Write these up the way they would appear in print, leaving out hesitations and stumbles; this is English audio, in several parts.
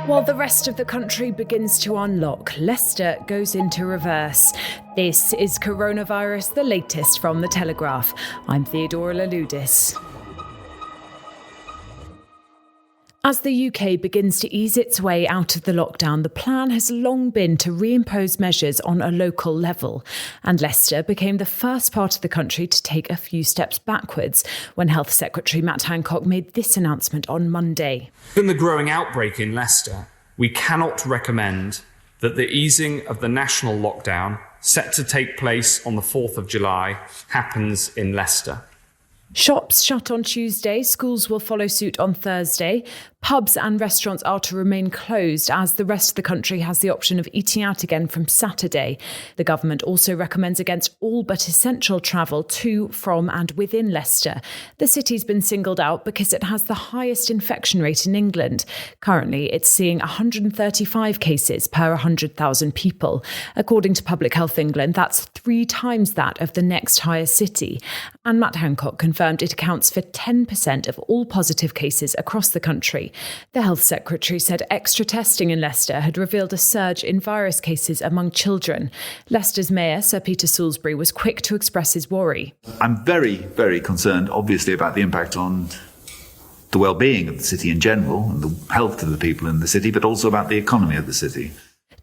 While the rest of the country begins to unlock, Leicester goes into reverse. This is Coronavirus, the latest from the Telegraph. I'm Theodora Louloudis. As the UK begins to ease its way out of the lockdown, the plan has long been to reimpose measures on a local level. And Leicester became the first part of the country to take a few steps backwards when Health Secretary Matt Hancocks made this announcement on Monday. Given the growing outbreak in Leicester, we cannot recommend that the easing of the national lockdown set to take place on the 4th of July happens in Leicester. Shops shut on Tuesday, schools will follow suit on Thursday. Pubs and restaurants are to remain closed as the rest of the country has the option of eating out again from Saturday. The government also recommends against all but essential travel to, from and within Leicester. The city's been singled out because it has the highest infection rate in England. Currently, it's seeing 135 cases per 100,000 people. According to Public Health England, that's 3 times that of the next highest city. And Matt Hancocks confirmed it accounts for 10% of all positive cases across the country. The Health Secretary said extra testing in Leicester had revealed a surge in virus cases among children. Leicester's Mayor, Sir Peter Salisbury, was quick to express his worry. I'm very, very concerned, obviously, about the impact on the well-being of the city in general and the health of the people in the city, but also about the economy of the city.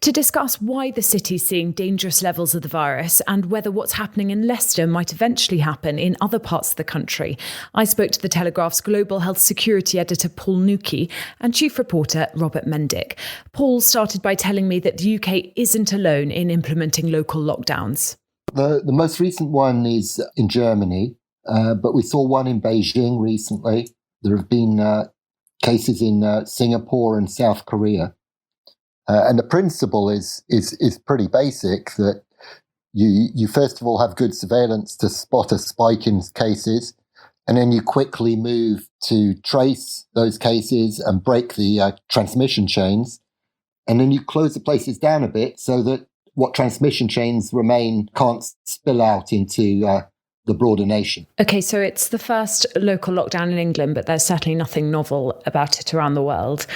To discuss why the city's seeing dangerous levels of the virus and whether what's happening in Leicester might eventually happen in other parts of the country, I spoke to the Telegraph's global health security editor Paul Nuki and chief reporter Robert Mendick. Paul started by telling me that the UK isn't alone in implementing local lockdowns. The most recent one is in Germany, but we saw one in Beijing recently. There have been cases in Singapore and South Korea. And the principle is pretty basic, that you first of all have good surveillance to spot a spike in cases, and then you quickly move to trace those cases and break the transmission chains, and then you close the places down a bit so that what transmission chains remain can't spill out into the broader nation. OK, so it's the first local lockdown in England, but there's certainly nothing novel about it around the world.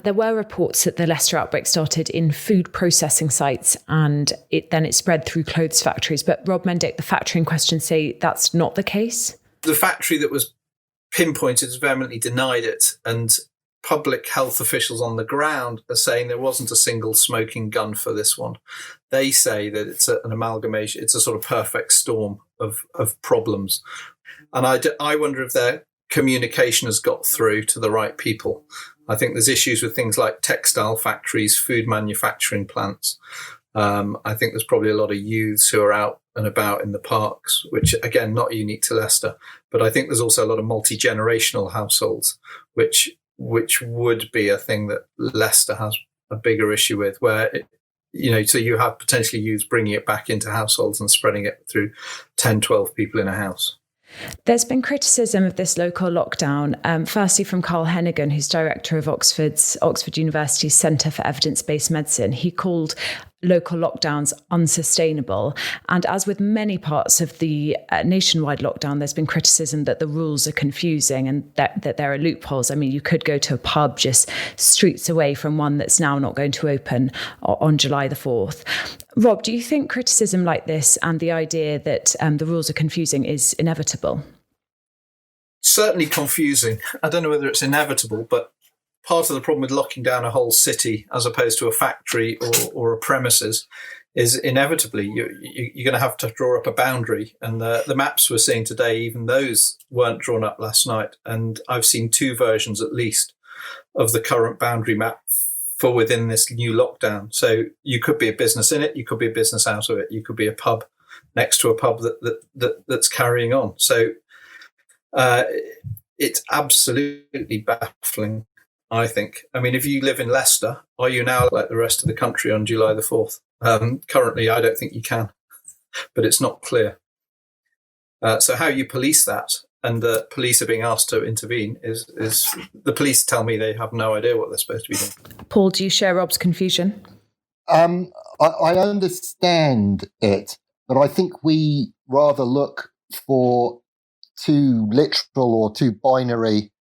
There were reports that the Leicester outbreak started in food processing sites and it spread through clothes factories. But Rob Mendick, the factory in question, say that's not the case. The factory that was pinpointed has vehemently denied it. And public health officials on the ground are saying there wasn't a single smoking gun for this one. They say that it's an amalgamation, it's a sort of perfect storm of problems. And I wonder if their communication has got through to the right people. I think there's issues with things like textile factories, food manufacturing plants. I think there's probably a lot of youths who are out and about in the parks, which, again, not unique to Leicester. But I think there's also a lot of multi-generational households, which would be a thing that Leicester has a bigger issue with, where so you have potentially youths bringing it back into households and spreading it through 10, 12 people in a house. There's been criticism of this local lockdown, firstly from Carl Hennigan, who's director of Oxford University's Centre for Evidence-Based Medicine. He called local lockdowns unsustainable. And as with many parts of the nationwide lockdown, there's been criticism that the rules are confusing and that there are loopholes. I mean, you could go to a pub just streets away from one that's now not going to open on July the 4th. Rob, do you think criticism like this and the idea that the rules are confusing is inevitable? Certainly confusing. I don't know whether it's inevitable, but part of the problem with locking down a whole city as opposed to a factory or a premises is inevitably you're going to have to draw up a boundary. And the maps we're seeing today, even those weren't drawn up last night. And I've seen 2 versions at least of the current boundary map for within this new lockdown. So you could be a business in it, you could be a business out of it, you could be a pub next to a pub that's carrying on. So it's absolutely baffling, I think. I mean, if you live in Leicester, are you now like the rest of the country on July the 4th? Currently, I don't think you can, but it's not clear. So how you police that, and the police are being asked to intervene, is the police tell me they have no idea what they're supposed to be doing. Paul, do you share Rob's confusion? I understand it, but I think we rather look for too literal or too binary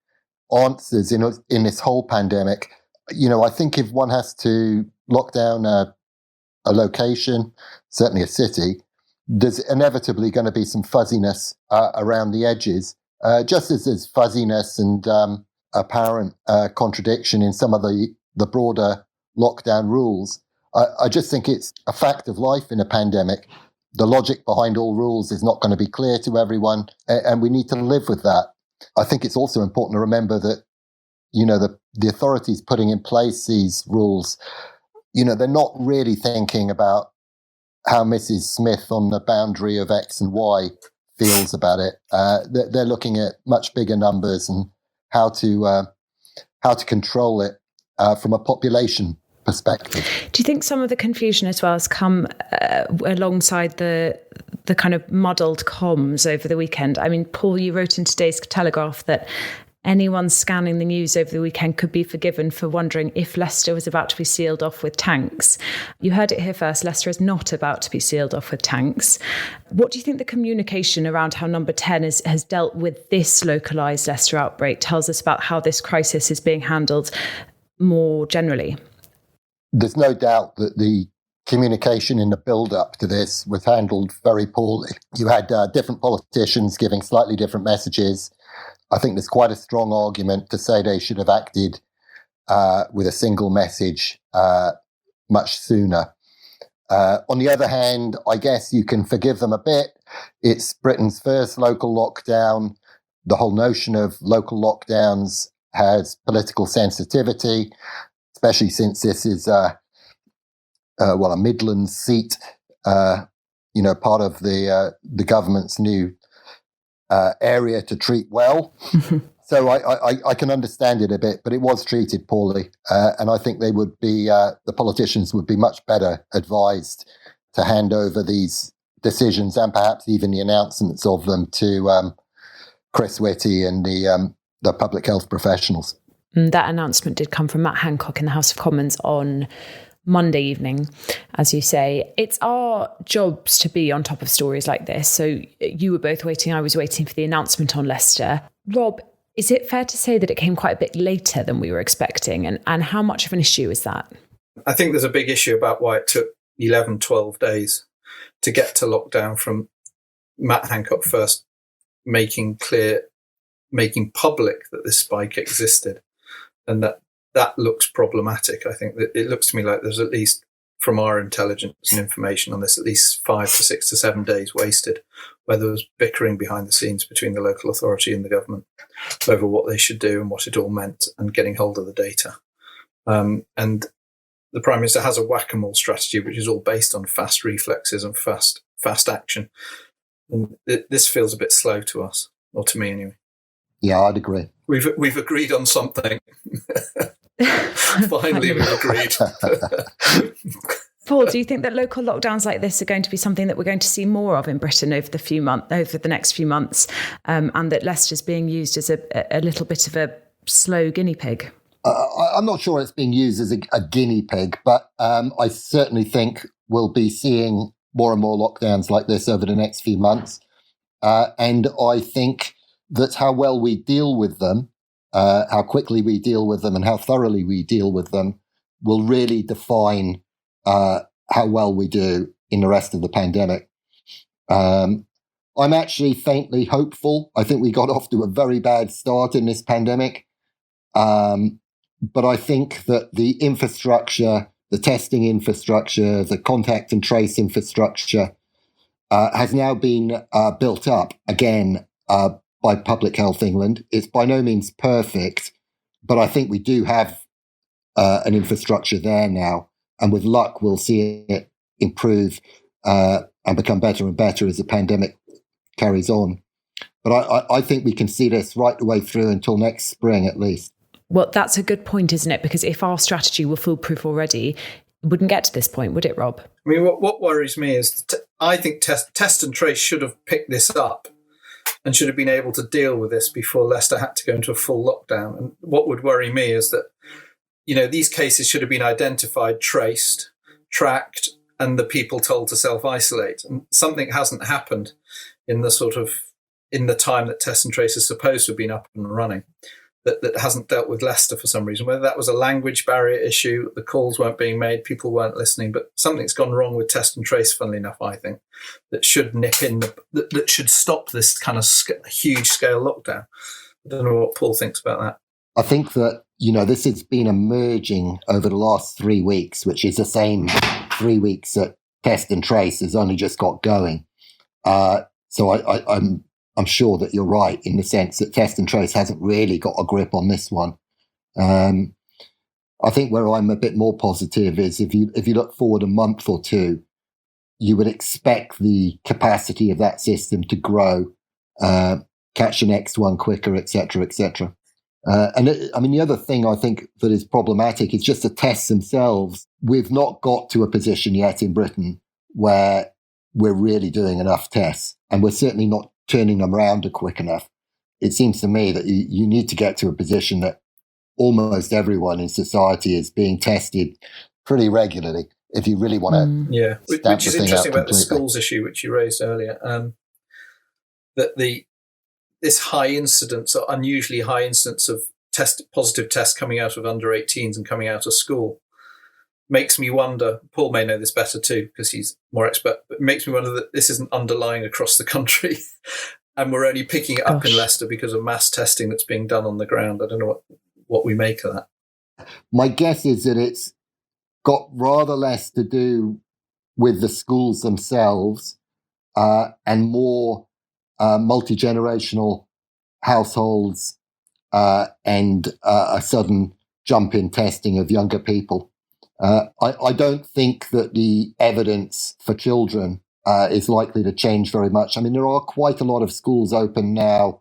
answers in this whole pandemic. I think if one has to lock down a location, certainly a city, there's inevitably going to be some fuzziness around the edges, just as there's fuzziness and apparent contradiction in some of the broader lockdown rules. I just think it's a fact of life in a pandemic. The logic behind all rules is not going to be clear to everyone, and we need to live with that. I think it's also important to remember that, the authorities putting in place these rules, they're not really thinking about how Mrs. Smith on the boundary of X and Y feels about it. They're looking at much bigger numbers and how to control it from a population perspective. Do you think some of the confusion as well has come alongside the kind of muddled comms over the weekend? I mean, Paul, you wrote in today's Telegraph that anyone scanning the news over the weekend could be forgiven for wondering if Leicester was about to be sealed off with tanks. You heard it here first. Leicester is not about to be sealed off with tanks. What do you think the communication around how Number 10 has dealt with this localised Leicester outbreak tells us about how this crisis is being handled more generally? There's no doubt that the communication in the build-up to this was handled very poorly. You had different politicians giving slightly different messages. I think there's quite a strong argument to say they should have acted with a single message much sooner. On the other hand, I guess you can forgive them a bit. It's Britain's first local lockdown. The whole notion of local lockdowns has political sensitivity, especially since this is a Midlands seat, part of the government's new area to treat well. So I can understand it a bit, but it was treated poorly, and I think the politicians would be much better advised to hand over these decisions and perhaps even the announcements of them to Chris Whitty and the public health professionals. That announcement did come from Matt Hancock in the House of Commons on Monday evening, as you say. It's our jobs to be on top of stories like this. So you were both waiting, I was waiting for the announcement on Leicester. Rob, is it fair to say that it came quite a bit later than we were expecting? And how much of an issue is that? I think there's a big issue about why it took 11, 12 days to get to lockdown, from Matt Hancock first making public that this spike existed. And that looks problematic. I think that it looks to me like there's, at least from our intelligence and information on this, at least 5 to 6 to 7 days wasted, where there was bickering behind the scenes between the local authority and the government over what they should do and what it all meant, and getting hold of the data. And the Prime Minister has a whack-a-mole strategy, which is all based on fast reflexes and fast action. And this feels a bit slow to us, or to me anyway. Yeah, I'd agree. We've agreed on something. Finally, we've agreed. Paul, do you think that local lockdowns like this are going to be something that we're going to see more of in Britain over the next few months, and that Leicester's being used as a little bit of a slow guinea pig? I'm not sure it's being used as a guinea pig, but I certainly think we'll be seeing more and more lockdowns like this over the next few months. And I think that how well we deal with them, how quickly we deal with them, and how thoroughly we deal with them will really define how well we do in the rest of the pandemic. I'm actually faintly hopeful. I think we got off to a very bad start in this pandemic. But I think that the infrastructure, the testing infrastructure, the contact and trace infrastructure has now been built up again by Public Health England. It's by no means perfect, but I think we do have an infrastructure there now. And with luck, we'll see it improve and become better and better as the pandemic carries on. But I think we can see this right the way through until next spring, at least. Well, that's a good point, isn't it? Because if our strategy were foolproof already, it wouldn't get to this point, would it, Rob? I mean, what worries me is I think test and trace should have picked this up and should have been able to deal with this before Leicester had to go into a full lockdown. And what would worry me is that, these cases should have been identified, traced, tracked, and the people told to self-isolate. And something hasn't happened in the time that test and trace is supposed to have been up and running. that hasn't dealt with Leicester for some reason. Whether that was a language barrier issue, the calls weren't being made, people weren't listening, but something's gone wrong with test and trace, funnily enough, I think, that should nip in, that should stop this kind of huge scale lockdown. I don't know what Paul thinks about that. I think that, this has been emerging over the last 3 weeks, which is the same 3 weeks that test and trace has only just got going. So I'm sure that you're right in the sense that test and trace hasn't really got a grip on this one. I think where I'm a bit more positive is if you look forward a month or two, you would expect the capacity of that system to grow, catch the next one quicker, etc., etc. The other thing I think that is problematic is just the tests themselves. We've not got to a position yet in Britain where we're really doing enough tests, and we're certainly not turning them around quick enough. It seems to me that you need to get to a position that almost everyone in society is being tested pretty regularly if you really want to. Which is interesting about the schools issue, which you raised earlier. That this high incidence, or unusually high incidence of positive tests coming out of under 18s and coming out of school makes me wonder, Paul may know this better too because he's more expert, but it makes me wonder that this isn't underlying across the country and we're only picking it up in Leicester because of mass testing that's being done on the ground. I don't know what we make of that. My guess is that it's got rather less to do with the schools themselves and more multi-generational households and a sudden jump in testing of younger people. I don't think that the evidence for children is likely to change very much. I mean, there are quite a lot of schools open now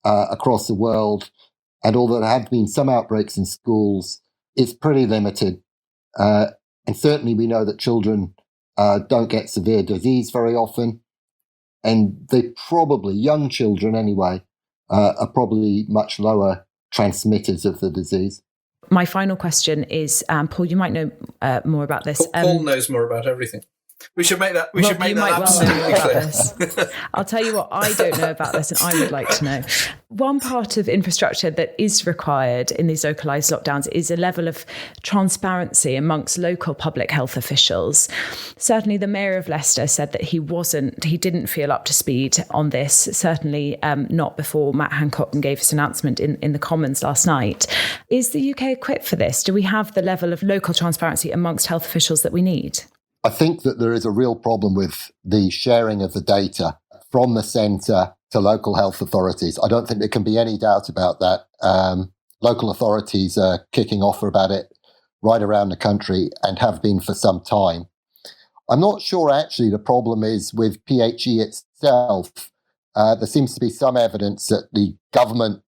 across the world, and although there have been some outbreaks in schools, it's pretty limited. And certainly we know that children don't get severe disease very often, and they probably, young children anyway, are probably much lower transmitters of the disease. My final question is, Paul, you might know more about this. Paul knows more about everything. We should make that. We should make that absolutely clear. I'll tell you what I don't know about this, and I would like to know. One part of infrastructure that is required in these localised lockdowns is a level of transparency amongst local public health officials. Certainly, the Mayor of Leicester said that he didn't feel up to speed on this. Certainly, not before Matt Hancocks gave his announcement in the Commons last night. Is the UK equipped for this? Do we have the level of local transparency amongst health officials that we need? I think that there is a real problem with the sharing of the data from the centre to local health authorities. I don't think there can be any doubt about that. Local authorities are kicking off about it right around the country and have been for some time. I'm not sure actually the problem is with PHE itself. There seems to be some evidence that the government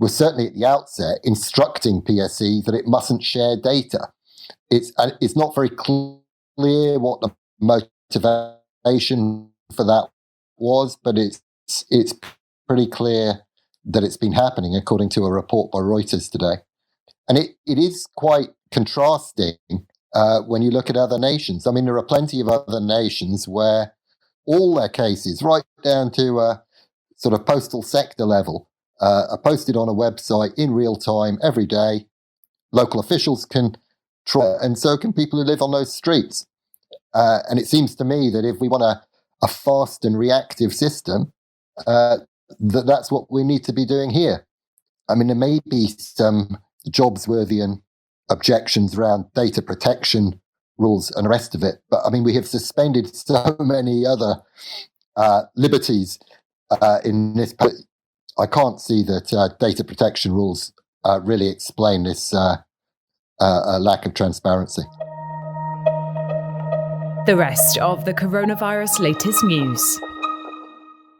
was certainly at the outset instructing PSE that it mustn't share data. It's not very clear what the motivation for that was, but it's pretty clear that it's been happening, according to a report by Reuters today. And it is quite contrasting when you look at other nations. I mean, there are plenty of other nations where all their cases, right down to a sort of postal sector level, are posted on a website in real time every day. Local officials can try, and so can people who live on those streets. And it seems to me that if we want a fast and reactive system, that's what we need to be doing here. I mean, there may be some Jobsworthian objections around data protection rules and the rest of it, but I mean, we have suspended so many other liberties in this. I can't see that data protection rules really explain this lack of transparency. The rest of the coronavirus latest news.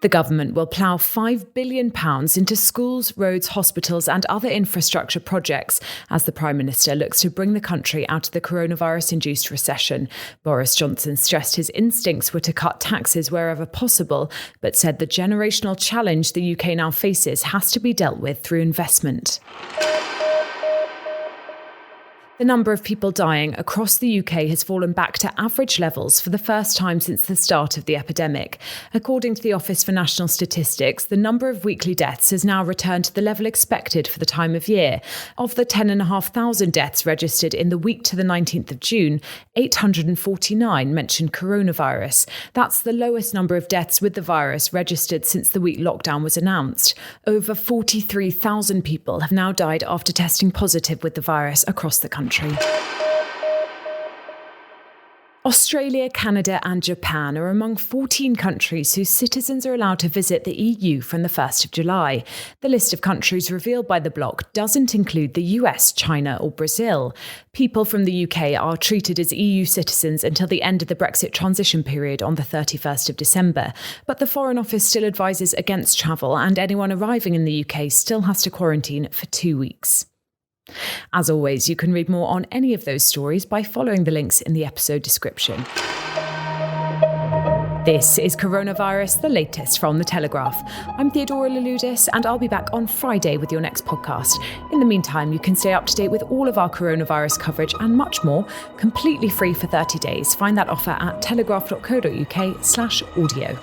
The government will plough £5 billion into schools, roads, hospitals and other infrastructure projects as the Prime Minister looks to bring the country out of the coronavirus-induced recession. Boris Johnson stressed his instincts were to cut taxes wherever possible, but said the generational challenge the UK now faces has to be dealt with through investment. The number of people dying across the UK has fallen back to average levels for the first time since the start of the epidemic. According to the Office for National Statistics, the number of weekly deaths has now returned to the level expected for the time of year. Of the 10,500 deaths registered in the week to the 19th of June, 849 mentioned coronavirus. That's the lowest number of deaths with the virus registered since the week lockdown was announced. Over 43,000 people have now died after testing positive with the virus across the country. Australia, Canada and Japan are among 14 countries whose citizens are allowed to visit the EU from the 1st of July. The list of countries revealed by the bloc doesn't include the US, China or Brazil. People from the UK are treated as EU citizens until the end of the Brexit transition period on the 31st of December. But the Foreign Office still advises against travel, and anyone arriving in the UK still has to quarantine for 2 weeks. As always, you can read more on any of those stories by following the links in the episode description. This is Coronavirus, the latest from the Telegraph. I'm Theodora Louloudis, and I'll be back on Friday with your next podcast. In the meantime, you can stay up to date with all of our coronavirus coverage and much more, completely free for 30 days. Find that offer at telegraph.co.uk/audio.